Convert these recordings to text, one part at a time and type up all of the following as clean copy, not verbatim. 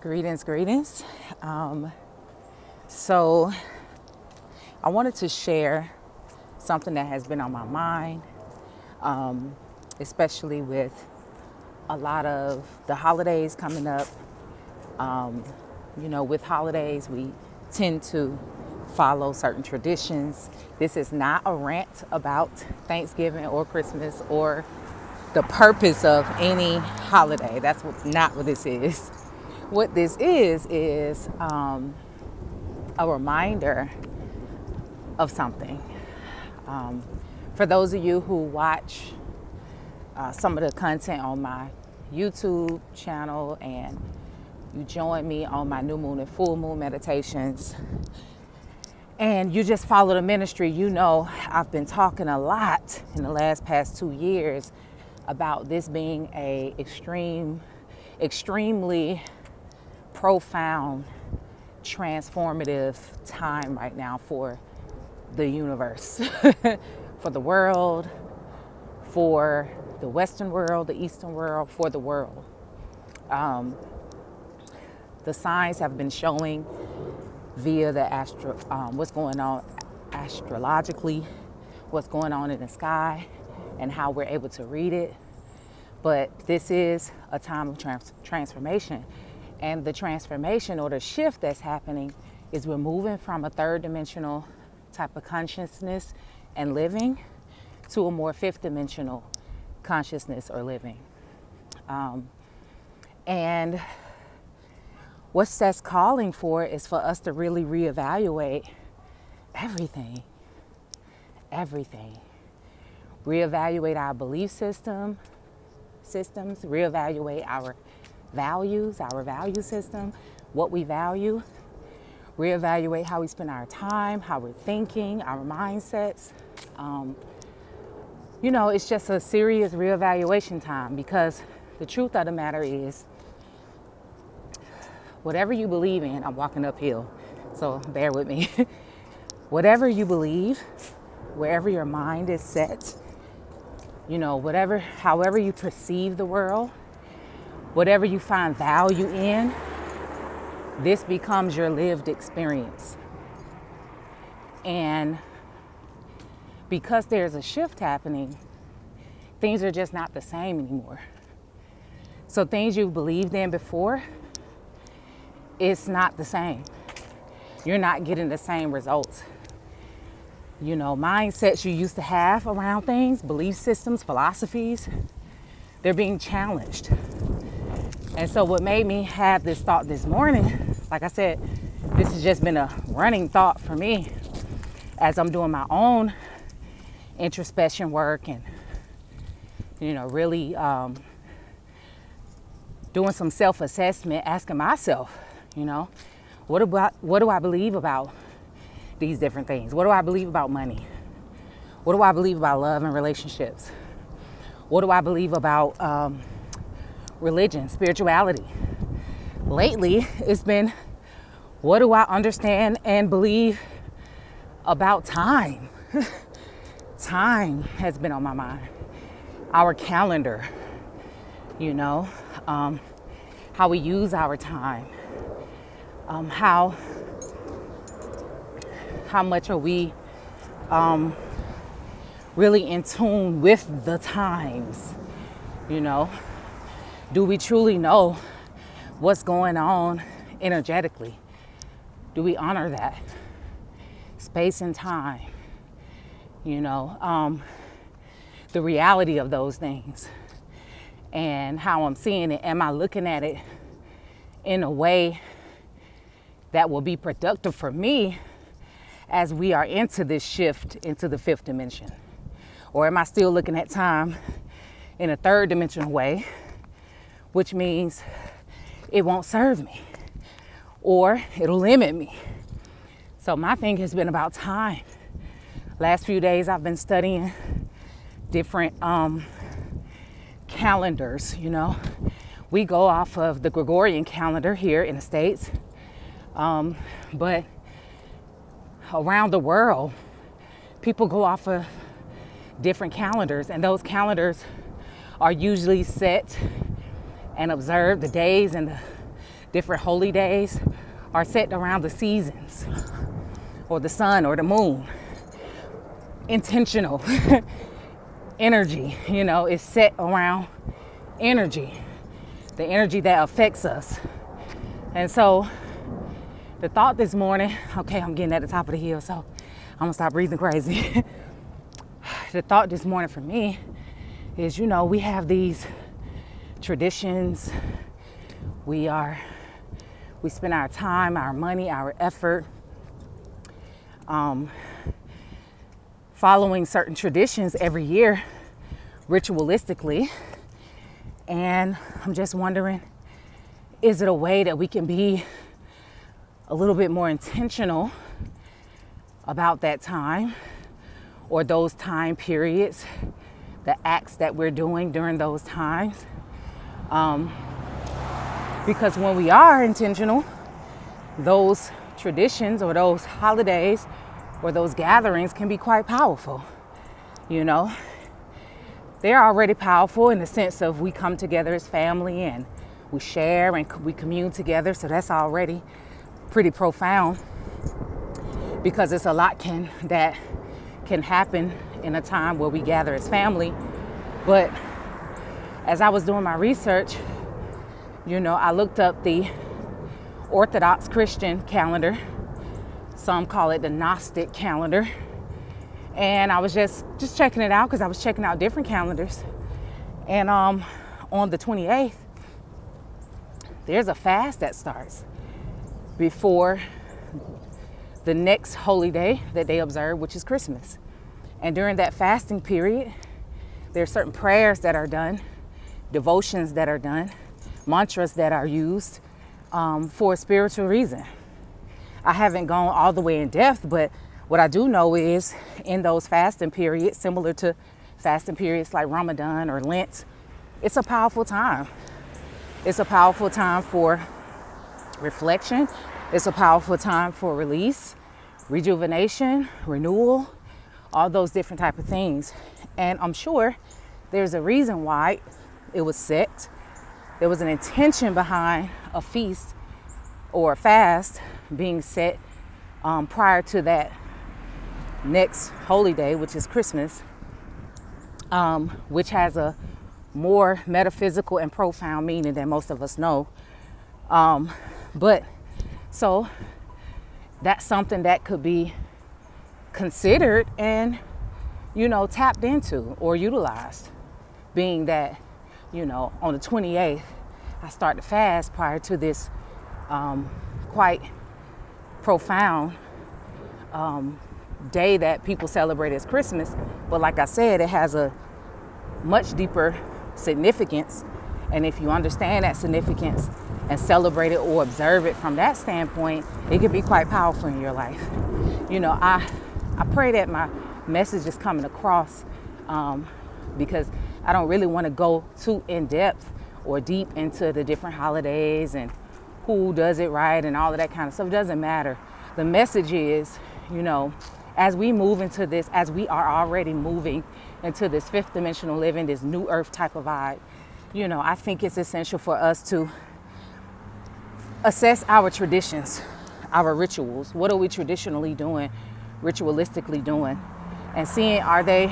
Greetings. So I wanted to share something that has been on my mind, especially with a lot of the holidays coming up. With holidays, we tend to follow certain traditions. This is not a rant about Thanksgiving or Christmas or the purpose of any holiday. Not what this is. What this is a reminder of something. For those of you who watch some of the content on my YouTube channel and you join me on my new moon and full moon meditations and you just follow the ministry, you know I've been talking a lot in the past 2 years about this being a extremely profound, transformative time right now for the universe, for the world, for the Western world, the Eastern world, for the world. The signs have been showing via the what's going on astrologically, what's going on in the sky, and how we're able to read it. But this is a time of transformation. And the transformation or the shift that's happening is we're moving from a third dimensional type of consciousness and living to a more fifth dimensional consciousness or living. And what that's calling for is for us to really reevaluate everything. Reevaluate our belief systems, reevaluate our values, our value system, what we value, reevaluate how we spend our time, how we're thinking, our mindsets. It's just a serious reevaluation time, because the truth of the matter is, whatever you believe in, I'm walking uphill, so bear with me. Whatever you believe, wherever your mind is set, however you perceive the world, whatever you find value in, this becomes your lived experience. And because there's a shift happening, things are just not the same anymore. So things you believed in before, it's not the same. You're not getting the same results. Mindsets you used to have around things, belief systems, philosophies, they're being challenged. And so what made me have this thought this morning, like I said, this has just been a running thought for me as I'm doing my own introspection work and, really doing some self-assessment, asking myself, what do I believe about these different things? What do I believe about money? What do I believe about love and relationships? What do I believe about religion, spirituality? Lately, it's been, what do I understand and believe about time? Time has been on my mind. Our calendar, how we use our time. How much are we really in tune with the times, Do we truly know what's going on energetically? Do we honor that? Space and time, the reality of those things and how I'm seeing it. Am I looking at it in a way that will be productive for me as we are into this shift into the fifth dimension? Or am I still looking at time in a third dimensional way, which means it won't serve me or it'll limit me? So my thing has been about time. Last few days I've been studying different calendars, We go off of the Gregorian calendar here in the States, but around the world, people go off of different calendars, and those calendars are usually set and observed, the days and different holy days are set around the seasons or the sun or the moon. Intentional energy, is set around energy, the energy that affects us. And so the thought this morning, okay, I'm getting at the top of the hill, so I'm gonna stop breathing crazy. The thought this morning for me is, we have these traditions. We spend our time, our money, our effort following certain traditions every year ritualistically. And I'm just wondering, is it a way that we can be a little bit more intentional about that time or those time periods, the acts that we're doing during those times? Because when we are intentional, those traditions or those holidays or those gatherings can be quite powerful. They're already powerful in the sense of we come together as family and we share and we commune together. So that's already pretty profound, because it's a lot that can happen in a time where we gather as family. But as I was doing my research, I looked up the Orthodox Christian calendar. Some call it the Gnostic calendar. And I was just checking it out because I was checking out different calendars. And on the 28th, there's a fast that starts before the next holy day that they observe, which is Christmas. And during that fasting period, there are certain prayers that are done, devotions that are done, mantras that are used for a spiritual reason. I haven't gone all the way in depth, but what I do know is in those fasting periods, similar to fasting periods like Ramadan or Lent, it's a powerful time. It's a powerful time for reflection. It's a powerful time for release, rejuvenation, renewal, all those different type of things. And I'm sure there's a reason why it was set. There was an intention behind a feast or a fast being set prior to that next holy day, which is Christmas, which has a more metaphysical and profound meaning than most of us know. But so that's something that could be considered and, tapped into or utilized, being that, on the 28th, I start to fast prior to this quite profound day that people celebrate as Christmas. But like I said, it has a much deeper significance. And if you understand that significance and celebrate it or observe it from that standpoint, it can be quite powerful in your life. I pray that my message is coming across because I don't really want to go too in depth or deep into the different holidays and who does it right and all of that kind of stuff. It doesn't matter. The message is, as we move into this, as we are already moving into this fifth dimensional living, this new earth type of vibe, I think it's essential for us to assess our traditions, our rituals. What are we traditionally doing, ritualistically doing, and seeing, are they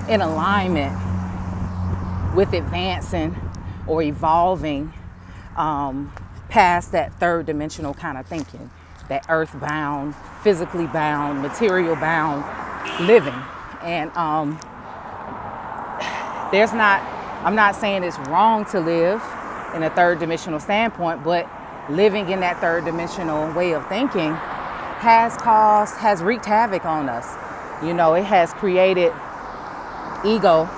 in alignment with advancing or evolving past that third dimensional kind of thinking, that earthbound, physically bound, material bound living. And I'm not saying it's wrong to live in a third dimensional standpoint, but living in that third dimensional way of thinking has wreaked havoc on us. It has created ego.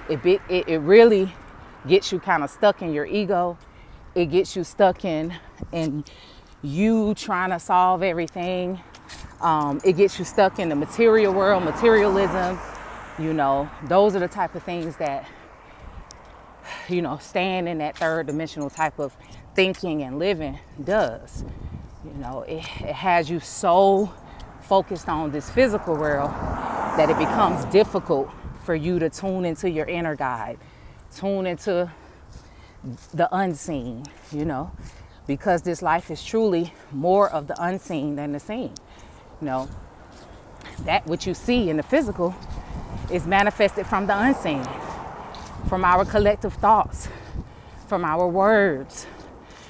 It really gets you kind of stuck in your ego. It gets you stuck in you trying to solve everything. It gets you stuck in the material world, materialism. Those are the type of things that, staying in that third dimensional type of thinking and living does. It has you so focused on this physical world that it becomes difficult for you to tune into your inner guide, tune into the unseen, because this life is truly more of the unseen than the seen. You know, that which you see in the physical is manifested from the unseen, from our collective thoughts, from our words,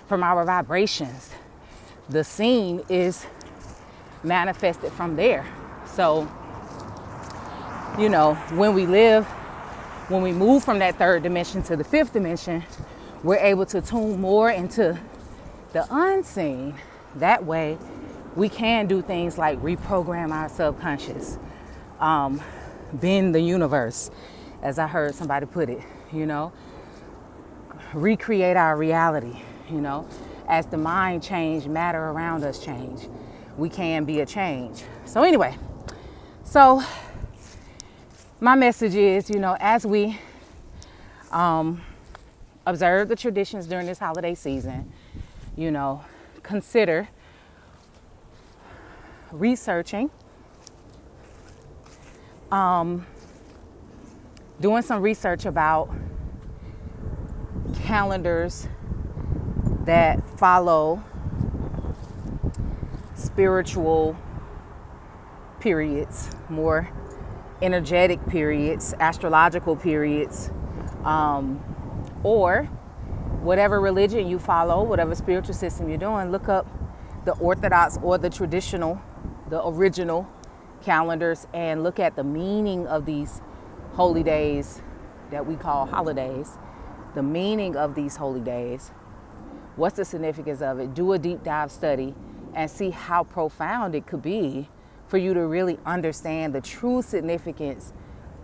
from our vibrations. The seen is manifested from there. So, when we move from that third dimension to the fifth dimension, we're able to tune more into the unseen. That way, we can do things like reprogram our subconscious, bend the universe, as I heard somebody put it, recreate our reality, as the mind change, matter around us change. We can be a change. So anyway, my message is, as we observe the traditions during this holiday season, consider researching, doing some research about calendars that follow spiritual periods, more energetic periods, astrological periods, or whatever religion you follow, whatever spiritual system you're doing, look up the orthodox or the traditional, the original calendars, and look at the meaning of these holy days that we call holidays, the meaning of these holy days. What's the significance of it? Do a deep dive study and see how profound it could be for you to really understand the true significance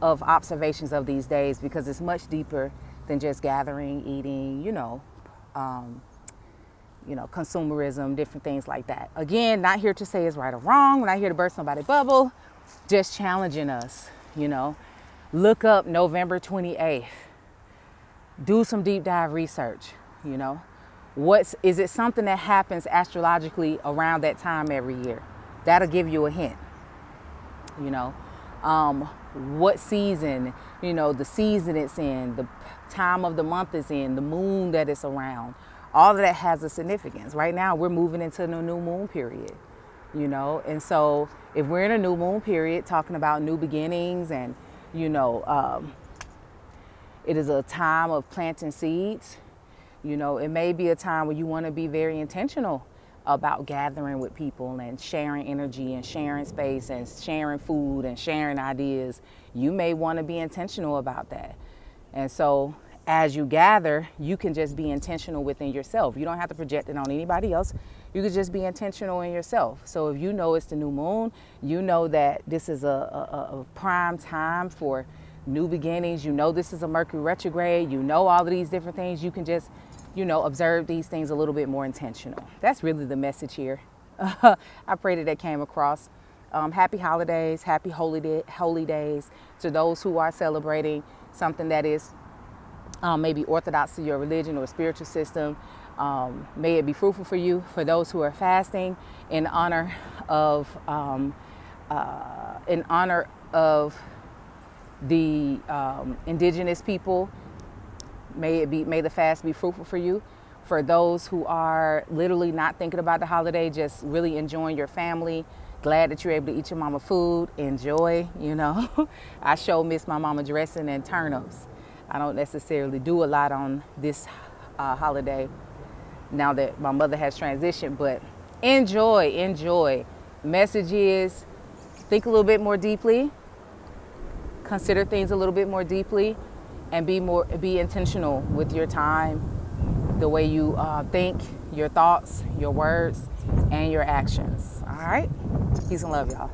of observations of these days, because it's much deeper than just gathering, eating, consumerism, different things like that. Again, not here to say it's right or wrong. We're not here to burst somebody's bubble, just challenging us, Look up November 28th. Do some deep dive research, Is it something that happens astrologically around that time every year? That'll give you a hint, what season, the season it's in, the time of the month it's in, the moon that it's around. All of that has a significance. Right now, we're moving into the new moon period, and so if we're in a new moon period, talking about new beginnings, and, it is a time of planting seeds. It may be a time where you want to be very intentional about gathering with people and sharing energy and sharing space and sharing food and sharing ideas. You may want to be intentional about that. And so as you gather, you can just be intentional within yourself. You don't have to project it on anybody else. You could just be intentional in yourself. So if you know it's the new moon, you know that this is a prime time for new beginnings. This is a Mercury retrograde. All of these different things. You can just observe these things a little bit more intentional. That's really the message here. I pray that came across. Happy holidays, happy holy days to those who are celebrating something that is maybe orthodox to your religion or spiritual system. May it be fruitful for you. For those who are fasting, in honor of the indigenous people, may the fast be fruitful for you. For those who are literally not thinking about the holiday, just really enjoying your family, glad that you're able to eat your mama food, enjoy, I sure miss my mama dressing and turnips. I don't necessarily do a lot on this holiday now that my mother has transitioned, but enjoy. Message is, think a little bit more deeply, consider things a little bit more deeply, and be intentional with your time, the way you think, your thoughts, your words, and your actions. All right? Peace and love, y'all.